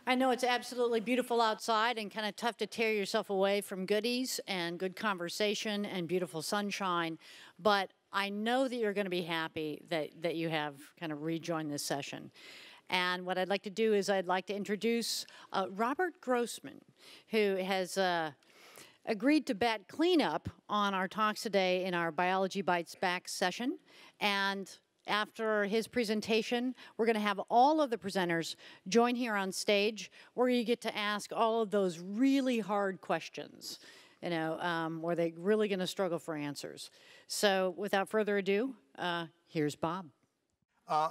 I know it's absolutely beautiful outside and kind of tough to tear yourself away from goodies and good conversation and beautiful sunshine, but I know that you're going to be happy that you have kind of rejoined this session. And what I'd like to do is I'd like to introduce Robert Grossman, who has agreed to bat cleanup on our talks today in our Biology Bites Back session. And after his presentation, we're going to have all of the presenters join here on stage where you get to ask all of those really hard questions, you know, where they're really going to struggle for answers. So without further ado, here's Bob. I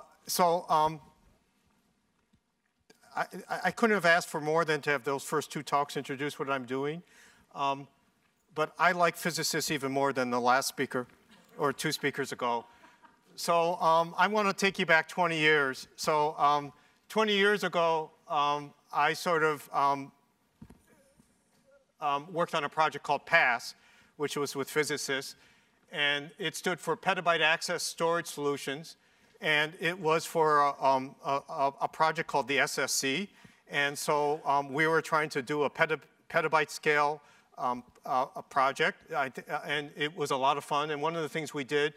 couldn't have asked for more than to have those first two talks introduce what I'm doing. But I like physicists even more than the last speaker or two speakers ago. So I want to take you back 20 years. So 20 years ago, I sort of worked on a project called PASS, which was with physicists. And it stood for Petabyte Access Storage Solutions. And it was for a project called the SSC. And so we were trying to do a petabyte-scale project. And it was a lot of fun. And one of the things we did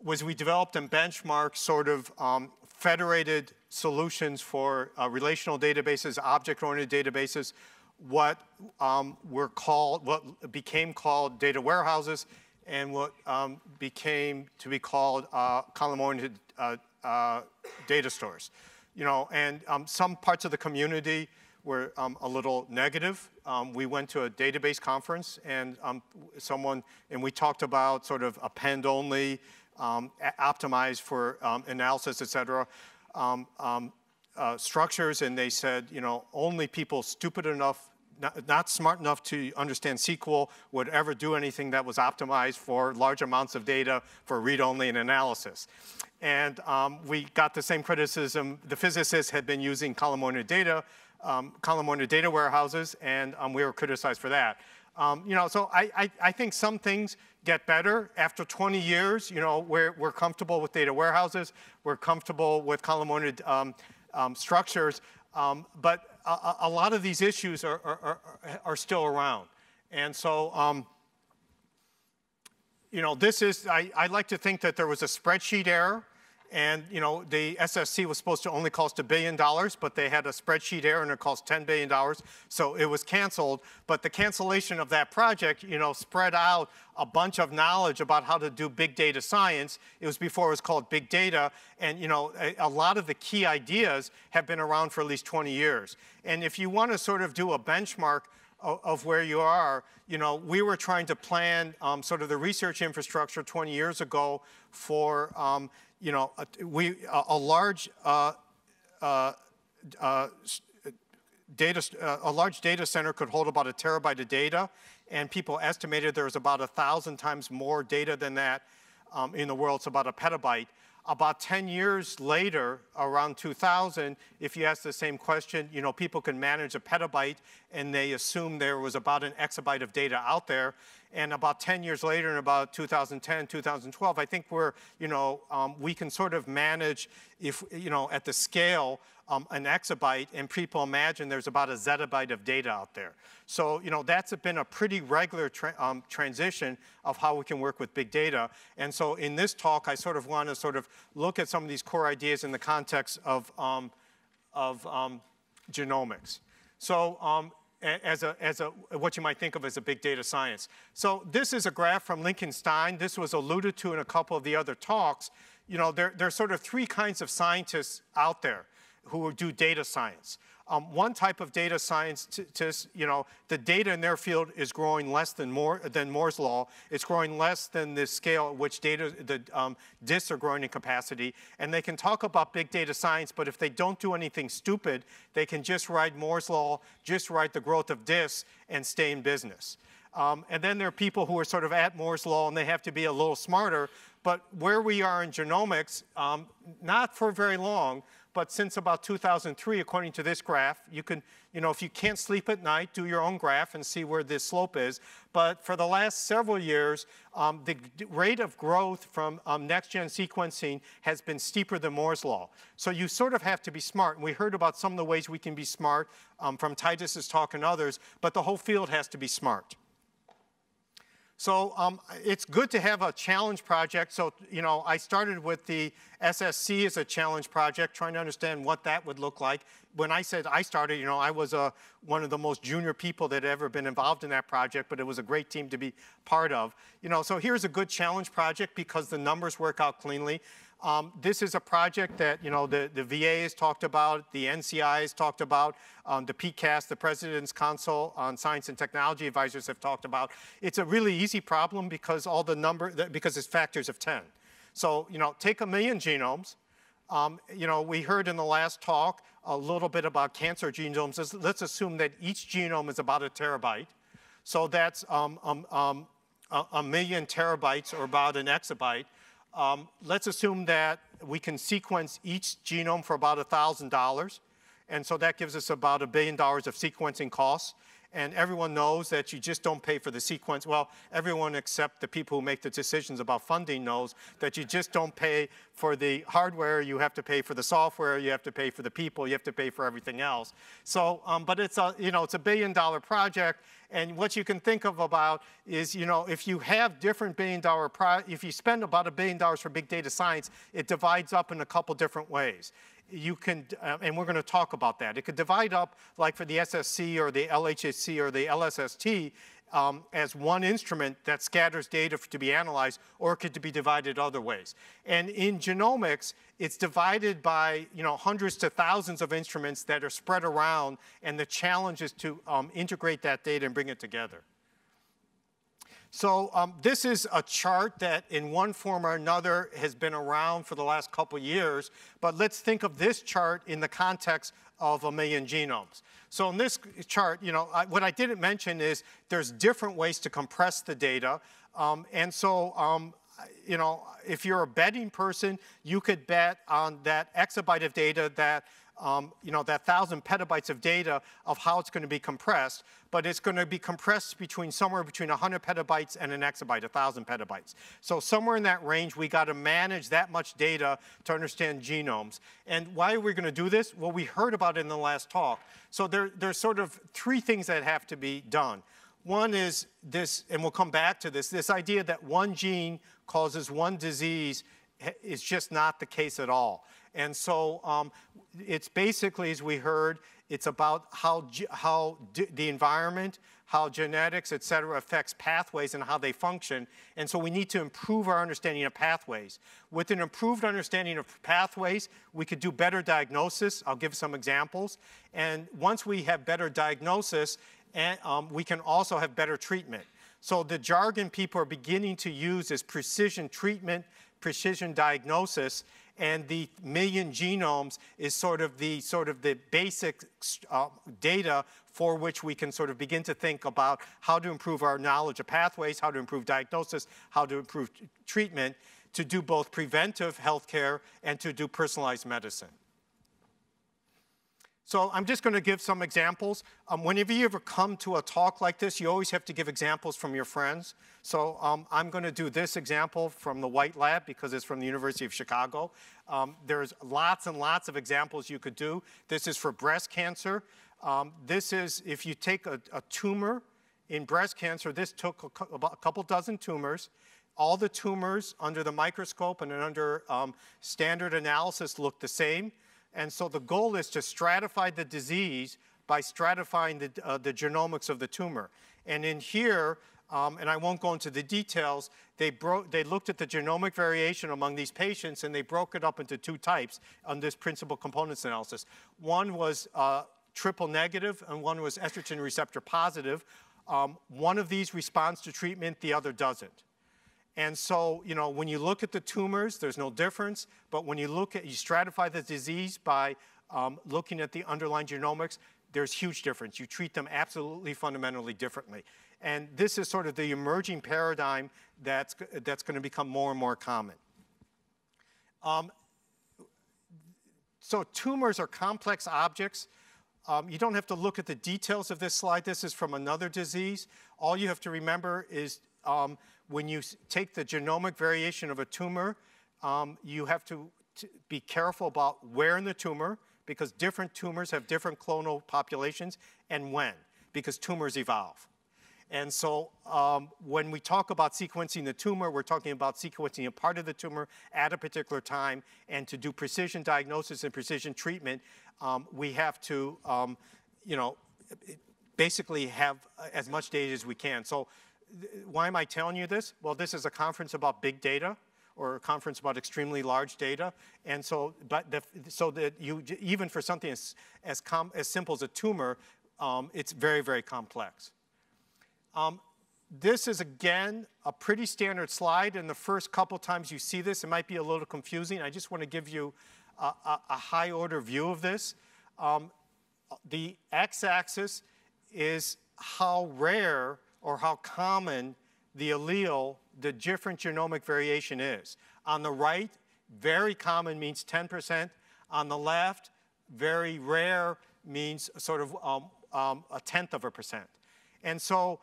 was we developed and benchmarked sort of federated solutions for relational databases, object-oriented databases, what became called data warehouses, and what became to be called column-oriented data stores. You know, and some parts of the community were a little negative. We went to a database conference, and we talked about sort of append-only, optimized for analysis, et cetera, structures, and they said, you know, only people stupid enough, not smart enough to understand SQL would ever do anything that was optimized for large amounts of data for read-only and analysis. And we got the same criticism. The physicists had been using column-oriented data warehouses, and we were criticized for that. You know, so I think some things get better after 20 years. You know, we're comfortable with data warehouses, we're comfortable with column-oriented structures, but a lot of these issues are still around. And so, you know, this is, I like to think that there was a spreadsheet error. And, you know, the SSC was supposed to only cost $1 billion, but they had a spreadsheet error and it cost $10 billion. So it was canceled. But the cancellation of that project, you know, spread out a bunch of knowledge about how to do big data science. It was before it was called big data. And, you know, a lot of the key ideas have been around for at least 20 years. And if you want to sort of do a benchmark of where you are, you know, we were trying to plan sort of the research infrastructure 20 years ago for, you know, a large data center could hold about 1 terabyte of data, and people estimated there was about 1,000 times more data than that in the world, so about a petabyte. About 10 years later, around 2000, if you ask the same question, you know, people can manage a petabyte, and they assume there was about an exabyte of data out there. And about 10 years later, in about 2010, 2012, I think we're, you know, we can sort of manage, if, you know, at the scale, an exabyte, and people imagine there's about a zettabyte of data out there. So, you know, that's been a pretty regular transition of how we can work with big data. And so in this talk, I sort of want to sort of look at some of these core ideas in the context of genomics. So what you might think of as a big data science. So this is a graph from Lincoln Stein. This was alluded to in a couple of the other talks. You know, there's sort of three kinds of scientists out there who do data science. One type of data scientist, you know, the data in their field is growing less than Moore's law. It's growing less than the scale at which the disks are growing in capacity. And they can talk about big data science, but if they don't do anything stupid, they can just write Moore's law, just write the growth of disks, and stay in business. And then there are people who are sort of at Moore's law, and they have to be a little smarter. But where we are in genomics, not for very long, but since about 2003, according to this graph, you can, if you can't sleep at night, do your own graph and see where this slope is. But for the last several years, the rate of growth from next-gen sequencing has been steeper than Moore's law. So you sort of have to be smart. And we heard about some of the ways we can be smart from Titus's talk and others, but the whole field has to be smart. So it's good to have a challenge project. So, I started with the SSC as a challenge project, trying to understand what that would look like. When I said I started, I was one of the most junior people that had ever been involved in that project, but it was a great team to be part of. So here's a good challenge project because the numbers work out cleanly. This is a project that the VA has talked about, the NCI has talked about, the PCAST, the President's Council on Science and Technology Advisors have talked about. It's a really easy problem because because it's factors of 10. So take 1 million genomes. We heard in the last talk a little bit about cancer genomes. Let's assume that each genome is about 1 terabyte. So that's 1 million terabytes, or about an exabyte. Let's assume that we can sequence each genome for about $1,000. And so that gives us about $1 billion of sequencing costs. And everyone knows that you just don't pay for the sequence. Well, everyone except the people who make the decisions about funding knows that you just don't pay for the hardware. You have to pay for the software. You have to pay for the people. You have to pay for everything else. So, but it's a, it's a $1 billion project. And what you can think of about is, if you have different $1 billion if you spend about $1 billion for big data science, it divides up in a couple different ways. You can, and we're going to talk about that. It could divide up, like for the SSC or the LHSC or the LSST, as one instrument that scatters data to be analyzed, or it could be divided other ways. And in genomics, it's divided by hundreds to thousands of instruments that are spread around, and the challenge is to integrate that data and bring it together. So this is a chart that in one form or another has been around for the last couple years, but let's think of this chart in the context of 1 million genomes. So in this chart, what I didn't mention is there's different ways to compress the data. And so, if you're a betting person, you could bet on that exabyte of data that that 1,000 petabytes of data of how it's going to be compressed, but it's going to be compressed somewhere between 100 petabytes and an exabyte, 1,000 petabytes. So somewhere in that range, we got to manage that much data to understand genomes. And why are we going to do this? Well, we heard about it in the last talk. So there's sort of 3 things that have to be done. One is this, and we'll come back to this idea that one gene causes one disease is just not the case at all. And so it's basically, as we heard, it's about how the environment, how genetics, et cetera, affects pathways and how they function. And so we need to improve our understanding of pathways. With an improved understanding of pathways, we could do better diagnosis. I'll give some examples. And once we have better diagnosis, we can also have better treatment. So the jargon people are beginning to use is precision treatment, precision diagnosis. And the 1 million genomes is sort of the basic data for which we can sort of begin to think about how to improve our knowledge of pathways, how to improve diagnosis, how to improve treatment, to do both preventive healthcare and to do personalized medicine. So I'm just going to give some examples. Whenever you ever come to a talk like this, you always have to give examples from your friends. So I'm going to do this example from the White Lab because it's from the University of Chicago. There's lots and lots of examples you could do. This is for breast cancer. This is if you take a tumor in breast cancer. This took a couple dozen tumors. All the tumors under the microscope and under standard analysis look the same. And so the goal is to stratify the disease by stratifying the genomics of the tumor. And in here, and I won't go into the details, they looked at the genomic variation among these patients, and they broke it up into 2 types on this principal components analysis. One was triple negative, and one was estrogen receptor positive. One of these responds to treatment, the other doesn't. And so, when you look at the tumors, there's no difference. But when you stratify the disease by looking at the underlying genomics, there's huge difference. You treat them absolutely fundamentally differently. And this is sort of the emerging paradigm that's going to become more and more common. So tumors are complex objects. You don't have to look at the details of this slide. This is from another disease. All you have to remember is when you take the genomic variation of a tumor, you have to be careful about where in the tumor, because different tumors have different clonal populations, and when, because tumors evolve. And so when we talk about sequencing the tumor, we're talking about sequencing a part of the tumor at a particular time. And to do precision diagnosis and precision treatment, we have to, basically have as much data as we can. So why am I telling you this? Well, this is a conference about big data, or a conference about extremely large data. And so, so that you, even for something as simple as a tumor, it's very, very complex. This is, again, a pretty standard slide. And the first couple times you see this, it might be a little confusing. I just want to give you a high-order view of this. The x-axis is how rare or how common the allele, the different genomic variation is. On the right, very common means 10%. On the left, very rare means sort of 0.1%. And so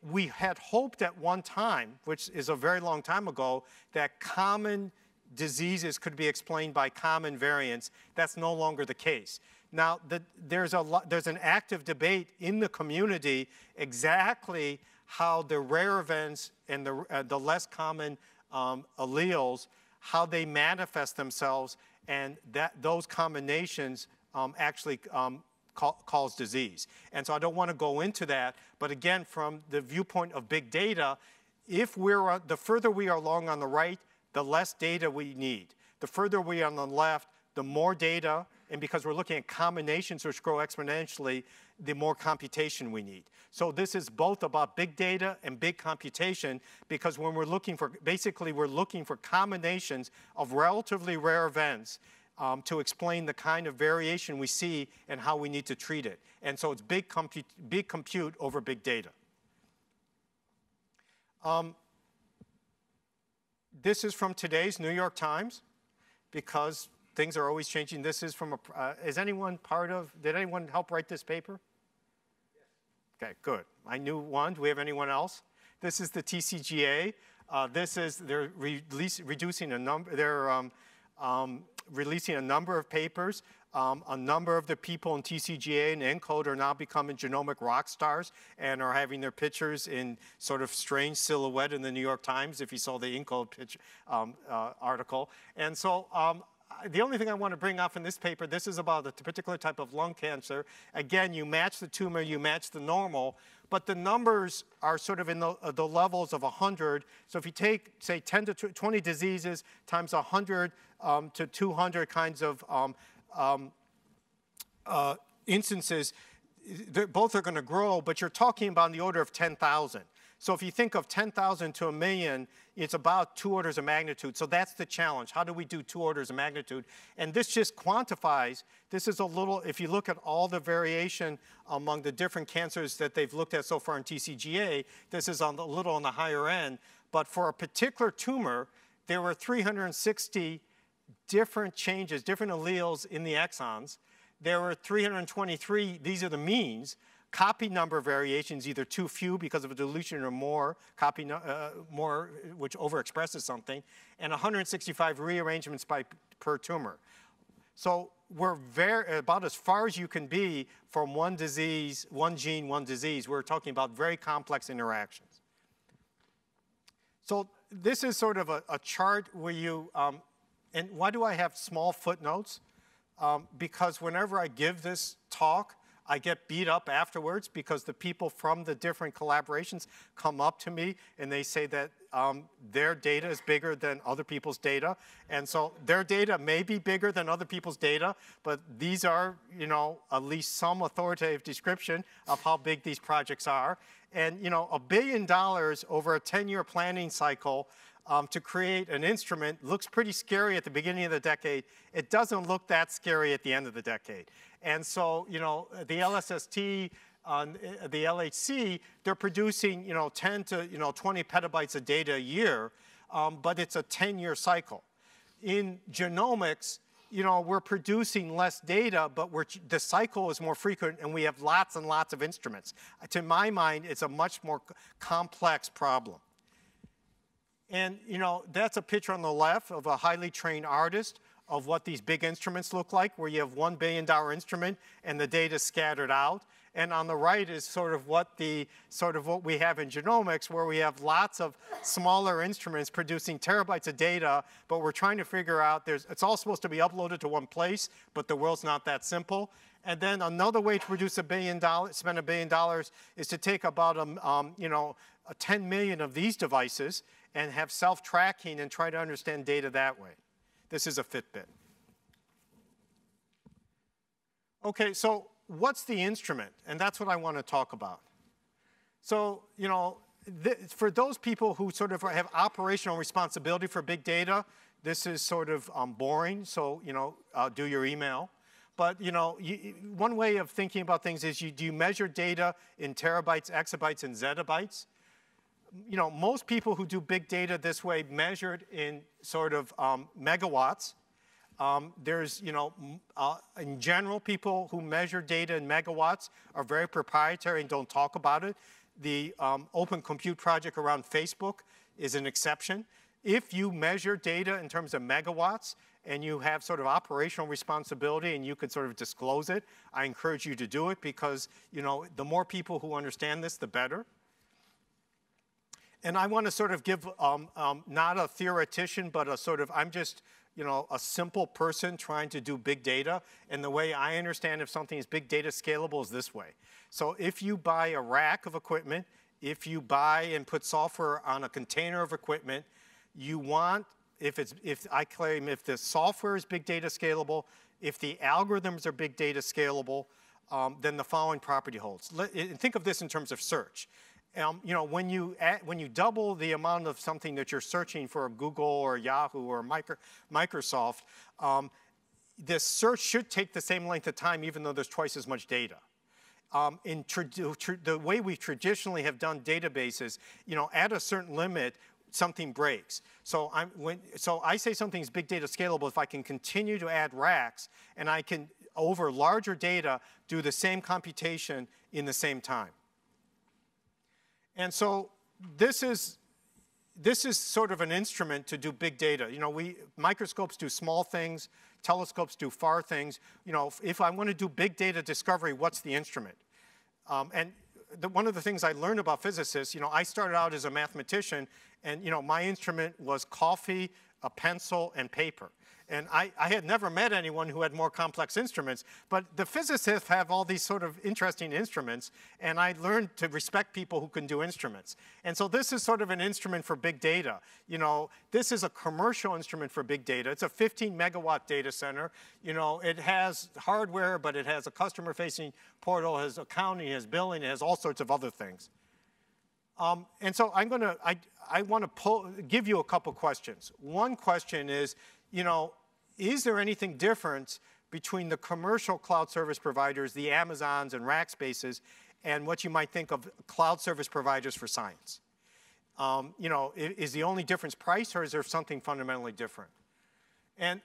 we had hoped at one time, which is a very long time ago, that common diseases could be explained by common variants. That's no longer the case. Now, there's an active debate in the community exactly how the rare events and the less common alleles, how they manifest themselves, and those combinations actually cause disease. And so I don't want to go into that, but again, from the viewpoint of big data, the further we are along on the right, the less data we need. The further we are on the left, the more data, and because we're looking at combinations which grow exponentially, the more computation we need. So this is both about big data and big computation, because when we're looking for, basically we're looking for combinations of relatively rare events to explain the kind of variation we see and how we need to treat it. And so it's big compute over big data. This is from today's New York Times, because things are always changing. This is from is anyone did anyone help write this paper? Yes. Okay, good. I knew one. Do we have anyone else? This is the TCGA. They're releasing a number of papers. A number of the people in TCGA and ENCODE are now becoming genomic rock stars and are having their pictures in sort of strange silhouette in the New York Times, if you saw the ENCODE article. And so the only thing I want to bring up in this paper, this is about a particular type of lung cancer. Again, you match the tumor, you match the normal, but the numbers are sort of in the levels of 100. So if you take, say, 10 to 20 diseases times 100 to 200 kinds of instances, both are going to grow, but you're talking about in the order of 10,000. So if you think of 10,000 to 1 million, it's about 2 orders of magnitude. So that's the challenge. How do we do 2 orders of magnitude? And this just quantifies. This is a little, if you look at all the variation among the different cancers that they've looked at so far in TCGA, this is a little on the higher end. But for a particular tumor, there were 360 different changes, different alleles in the exons. There were 323, these are the means, copy number variations, either too few because of a deletion or more, more which overexpresses something, and 165 rearrangements per tumor. So we're about as far as you can be from one disease, one gene, one disease. We're talking about very complex interactions. So this is sort of a chart where you, and why do I have small footnotes? Because whenever I give this talk, I get beat up afterwards because the people from the different collaborations come up to me and they say that their data is bigger than other people's data. And so their data may be bigger than other people's data, but these are, at least some authoritative description of how big these projects are. And, $1 billion over a 10-year planning cycle to create an instrument looks pretty scary at the beginning of the decade. It doesn't look that scary at the end of the decade. And so, the LSST, the LHC, they're producing, 10 to 20 petabytes of data a year, but it's a 10-year cycle. In genomics, you know, we're producing less data, but the cycle is more frequent, and we have lots and lots of instruments. To my mind, it's a much more complex problem. And, you know, that's a picture on the left of a highly trained artist of what these big instruments look like, where you have $1 billion instrument and the data scattered out. And on the right is sort of what we have in genomics, where we have lots of smaller instruments producing terabytes of data, but we're trying to figure out, it's all supposed to be uploaded to one place, but the world's not that simple. And then another way to produce spend $1 billion is to take about 10 million of these devices and have self-tracking and try to understand data that way. This is a Fitbit. Okay, so what's the instrument? And that's what I want to talk about. So, you know, for those people who sort of have operational responsibility for big data, this is sort of boring. So, you know, do your email. But, you know, one way of thinking about things is do you measure data in terabytes, exabytes, and zettabytes? You know, most people who do big data this way measured in sort of megawatts. There's, you know, in general, people who measure data in megawatts are very proprietary and don't talk about it. The Open Compute project around Facebook is an exception. If you measure data in terms of megawatts and you have sort of operational responsibility and you can sort of disclose it, I encourage you to do it because, you know, the more people who understand this, the better. And I want to sort of give, not a theoretician, but a sort of, I'm just, you know, a simple person trying to do big data. And the way I understand if something is big data scalable is this way. So if you buy a rack of equipment, if you buy and put software on a container of equipment, you want, if the software is big data scalable, if the algorithms are big data scalable, then the following property holds. Think of this in terms of search. You know, when you double the amount of something that you're searching for Google or Yahoo or Microsoft, this search should take the same length of time even though there's twice as much data. The way we traditionally have done databases, you know, at a certain limit, something breaks. So I say something's big data scalable if I can continue to add racks and I can, over larger data, do the same computation in the same time. And so this is sort of an instrument to do big data. You know, microscopes do small things, telescopes do far things. You know, if I want to do big data discovery, what's the instrument? One of the things I learned about physicists, you know, I started out as a mathematician, and you know, my instrument was coffee, a pencil, and paper. And I had never met anyone who had more complex instruments, but the physicists have all these sort of interesting instruments, and I learned to respect people who can do instruments. And so this is sort of an instrument for big data. You know, this is a commercial instrument for big data. It's a 15-megawatt data center. You know, it has hardware, but it has a customer-facing portal, it has accounting, it has billing, it has all sorts of other things. And so I want to give you a couple questions. One question is, you know, is there anything different between the commercial cloud service providers, the Amazons and Rackspaces, and what you might think of cloud service providers for science? You know, is the only difference price, or is there something fundamentally different? And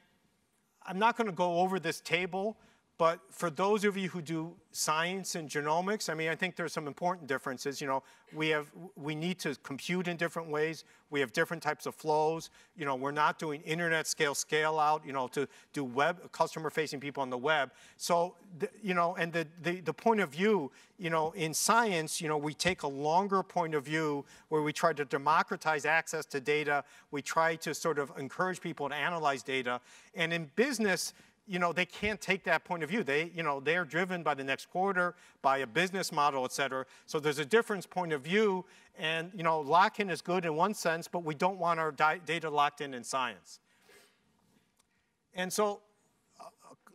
I'm not going to go over this table, but for those of you who do science and genomics, I mean, I think there's some important differences. You know, we need to compute in different ways. We have different types of flows. You know, we're not doing internet scale out, you know, to do customer-facing people on the web. So, you know, and the point of view, you know, in science, you know, we take a longer point of view where we try to democratize access to data. We try to sort of encourage people to analyze data. And in business, you know, they can't take that point of view. You know, they're driven by the next quarter, by a business model, et cetera. So there's a different point of view. And, you know, lock-in is good in one sense, but we don't want our data locked in science. And so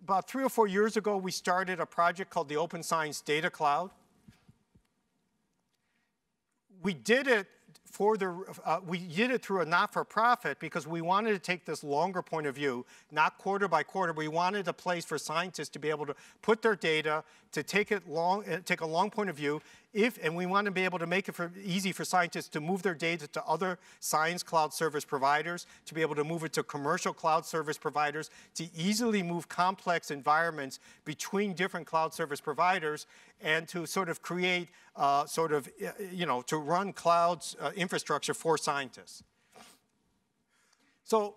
about 3 or 4 years ago, we started a project called the Open Science Data Cloud. We did it we did it through a not-for-profit because we wanted to take this longer point of view, not quarter by quarter. We wanted a place for scientists to be able to put their data, to take a long point of view, and we want to be able to make it easy for scientists to move their data to other science cloud service providers, to be able to move it to commercial cloud service providers, to easily move complex environments between different cloud service providers, and to sort of create, to run clouds infrastructure for scientists. So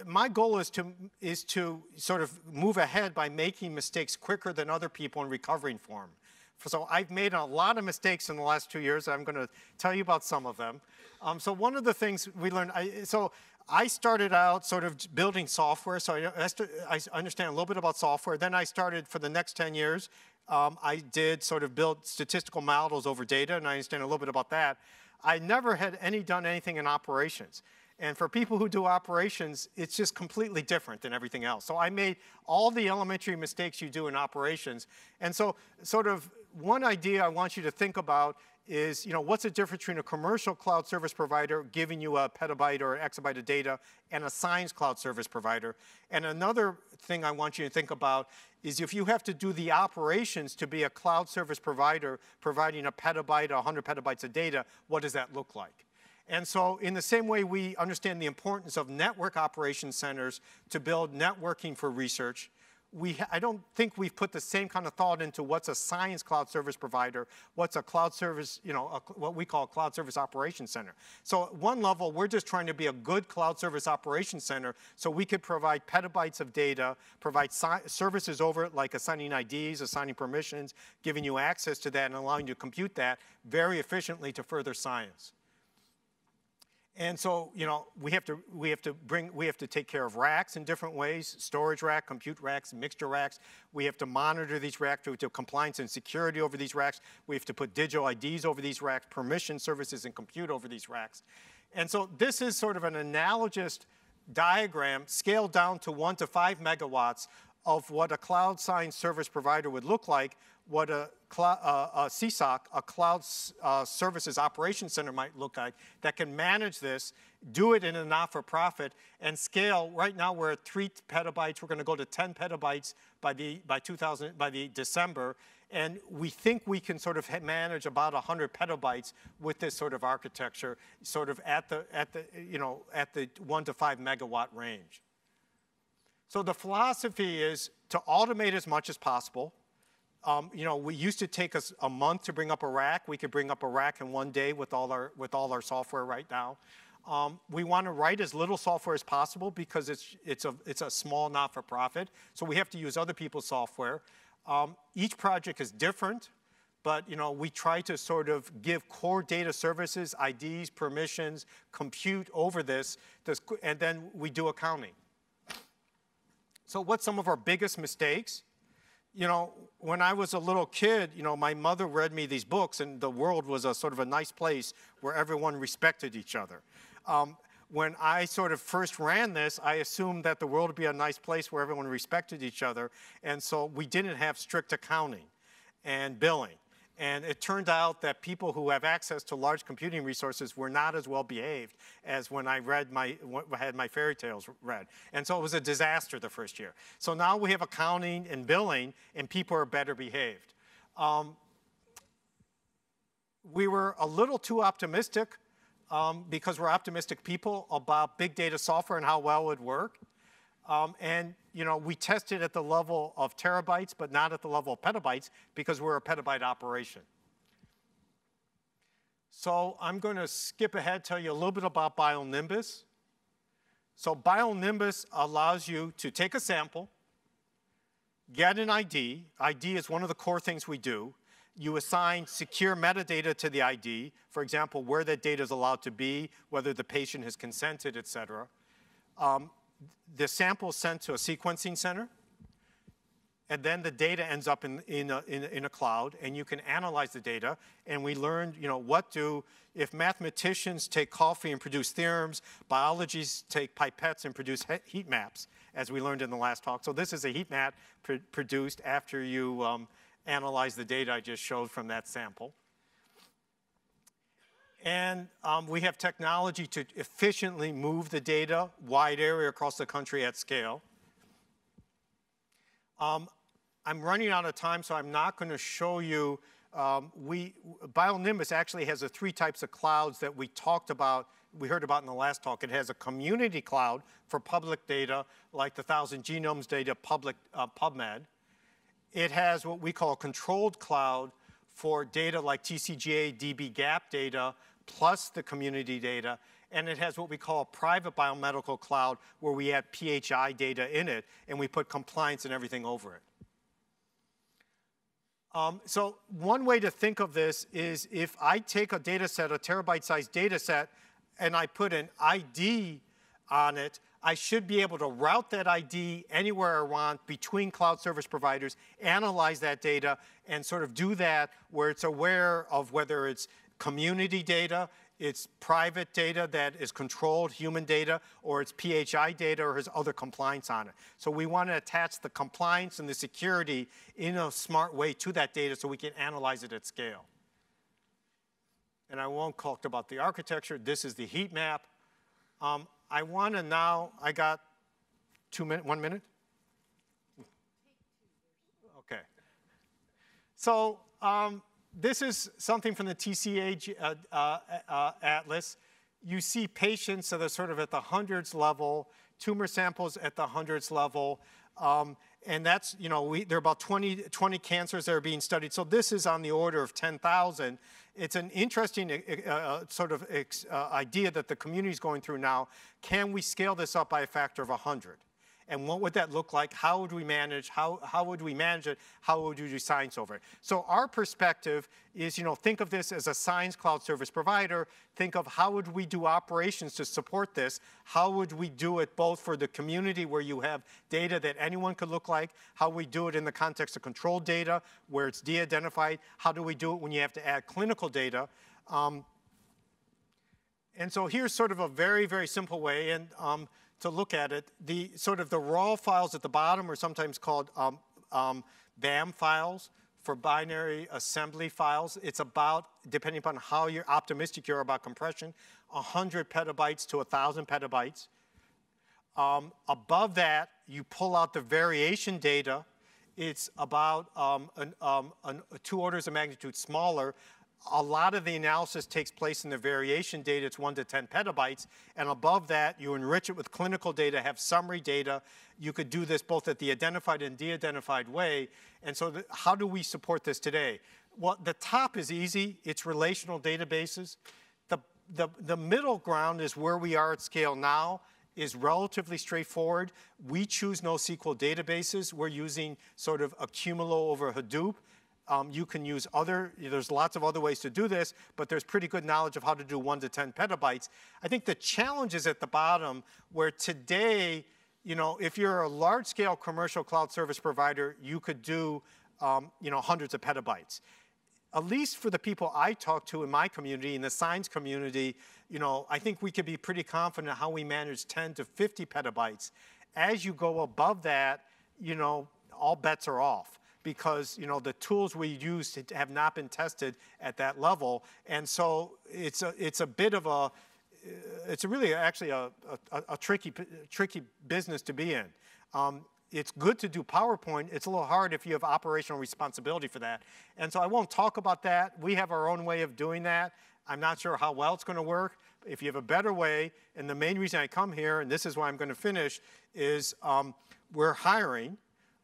my goal is to sort of move ahead by making mistakes quicker than other people and recovering from them. So I've made a lot of mistakes in the last 2 years. I'm going to tell you about some of them. So one of the things we learned, I started out sort of building software, so I understand a little bit about software. Then I started, for the next 10 years, I did sort of build statistical models over data, and I understand a little bit about that. I never had done anything in operations. And for people who do operations, it's just completely different than everything else. So I made all the elementary mistakes you do in operations. And so sort of one idea I want you to think about is, what's the difference between a commercial cloud service provider giving you a petabyte or an exabyte of data and a science cloud service provider? And another thing I want you to think about is if you have to do the operations to be a cloud service provider providing a petabyte or 100 petabytes of data, what does that look like? And so in the same way we understand the importance of network operations centers to build networking for research, I don't think we've put the same kind of thought into what's a science cloud service provider, what's a cloud service, what we call a cloud service operations center. So at one level, we're just trying to be a good cloud service operations center so we could provide petabytes of data, provide services over it like assigning IDs, assigning permissions, giving you access to that and allowing you to compute that very efficiently to further science. And so, we have to take care of racks in different ways: storage rack, compute racks, mixture racks. We have to monitor these racks, we have to have compliance and security over these racks. We have to put digital IDs over these racks, permission services and compute over these racks. And so this is sort of an analogous diagram scaled down to 1 to 5 megawatts of what a cloud science service provider would look like, what a CSOC, a cloud services operations center might look like, that can manage this, do it in a not-for-profit, and scale. Right now we're at 3 petabytes. We're going to go to 10 petabytes by December, and we think we can sort of manage about 100 petabytes with this sort of architecture, sort of at the 1 to 5 megawatt range. So the philosophy is to automate as much as possible. We used to take us a month to bring up a rack. We could bring up a rack in 1 day with all our software right now. We want to write as little software as possible because it's a small not-for-profit. So we have to use other people's software. Each project is different, but we try to sort of give core data services, IDs, permissions, compute over this, and then we do accounting. So what's some of our biggest mistakes? When I was a little kid, my mother read me these books, and the world was a sort of a nice place where everyone respected each other. When I sort of first ran this, I assumed that the world would be a nice place where everyone respected each other, and so we didn't have strict accounting and billing. And it turned out that people who have access to large computing resources were not as well behaved as when I had my fairy tales read. And so it was a disaster the first year. So now we have accounting and billing, and people are better behaved. We were a little too optimistic because we're optimistic people about big data software and how well it would work. We tested at the level of terabytes, but not at the level of petabytes because we're a petabyte operation. So I'm going to skip ahead, tell you a little bit about Bionimbus. So Bionimbus allows you to take a sample, get an ID. ID is one of the core things we do. You assign secure metadata to the ID, for example, where that data is allowed to be, whether the patient has consented, et cetera. The sample is sent to a sequencing center, and then the data ends up in a cloud, and you can analyze the data. And we learned, if mathematicians take coffee and produce theorems, biologists take pipettes and produce heat maps, as we learned in the last talk. So this is a heat map produced after you analyze the data I just showed from that sample. And we have technology to efficiently move the data wide area across the country at scale. I'm running out of time, so I'm not going to show you. Bionimbus actually has the 3 types of clouds that we talked about, we heard about in the last talk. It has a community cloud for public data, like the 1,000 genomes data, PubMed. It has what we call a controlled cloud for data like TCGA, DB gap data, plus the community data. And it has what we call a private biomedical cloud where we add PHI data in it, and we put compliance and everything over it. So one way to think of this is if I take a data set, a terabyte-sized data set, and I put an ID on it, I should be able to route that ID anywhere I want between cloud service providers, analyze that data, and sort of do that where it's aware of whether it's community data, it's private data that is controlled, human data, or it's PHI data or has other compliance on it. So we want to attach the compliance and the security in a smart way to that data so we can analyze it at scale. And I won't talk about the architecture. This is the heat map. I want to now, I got 1 minute? Okay. So this is something from the TCGA Atlas. You see patients that are sort of at the hundreds level, tumor samples at the hundreds level. And that's, you know, there are about 20 cancers that are being studied. So this is on the order of 10,000. It's an interesting idea that the community is going through now. Can we scale this up by a factor of 100? And what would that look like? How would we manage? How would we manage it? How would we do science over it? So our perspective is, you know, think of this as a science cloud service provider. Think of how would we do operations to support this? How would we do it both for the community where you have data that anyone could look like? How we do it in the context of controlled data where it's de-identified? How do we do it when you have to add clinical data? And so here's sort of a very, very simple way. And to look at it, the raw files at the bottom are sometimes called BAM files, for binary assembly files. It's about, depending upon how you're optimistic you are about compression, 100 petabytes to 1,000 petabytes. Above that, you pull out the variation data. It's about 2 orders of magnitude smaller. A lot of the analysis takes place in the variation data. It's 1 to 10 petabytes. And above that, you enrich it with clinical data, have summary data. You could do this both at the identified and de-identified way. And so how do we support this today? Well, the top is easy. It's relational databases. The middle ground is where we are at scale now, is relatively straightforward. We choose NoSQL databases. We're using sort of a Cumulo over Hadoop. You can use there's lots of other ways to do this, but there's pretty good knowledge of how to do 1 to 10 petabytes. I think the challenge is at the bottom where today, you know, if you're a large-scale commercial cloud service provider, you could do, you know, hundreds of petabytes. At least for the people I talk to in my community, in the science community, you know, I think we could be pretty confident how we manage 10 to 50 petabytes. As you go above that, you know, all bets are off, because, you know, the tools we use have not been tested at that level. And so it's a bit of a, it's really actually a tricky business to be in. It's good to do PowerPoint. It's a little hard if you have operational responsibility for that. And so I won't talk about that. We have our own way of doing that. I'm not sure how well it's going to work. If you have a better way, and the main reason I come here, and this is why I'm going to finish, is we're hiring.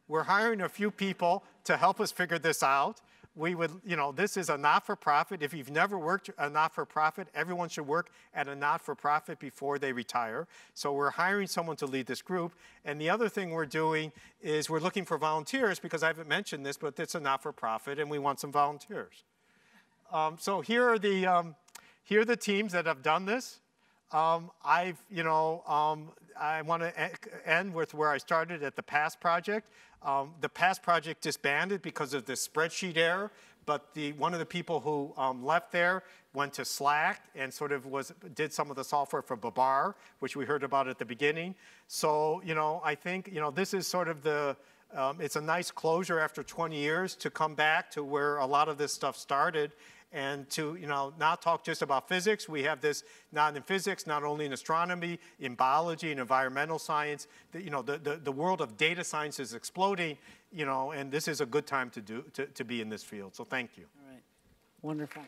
We're hiring a few people to help us figure this out. We would, you know, this is a not-for-profit. If you've never worked a not-for-profit, everyone should work at a not-for-profit before they retire. So we're hiring someone to lead this group. And the other thing we're doing is we're looking for volunteers, because I haven't mentioned this, but it's a not-for-profit, and we want some volunteers. So here are the teams that have done this. I want to end with where I started at the PASS project. The PASS project disbanded because of this spreadsheet error, but one of the people who left there went to Slack and sort of did some of the software for Babar, which we heard about at the beginning. So, you know, I think, you know, this is sort of it's a nice closure after 20 years to come back to where a lot of this stuff started. and to, you know, not talk just about physics. We have this not in physics, not only in astronomy, in biology and environmental science. You know, the world of data science is exploding, you know, and this is a good time to be in this field. So thank you. All right. Wonderful.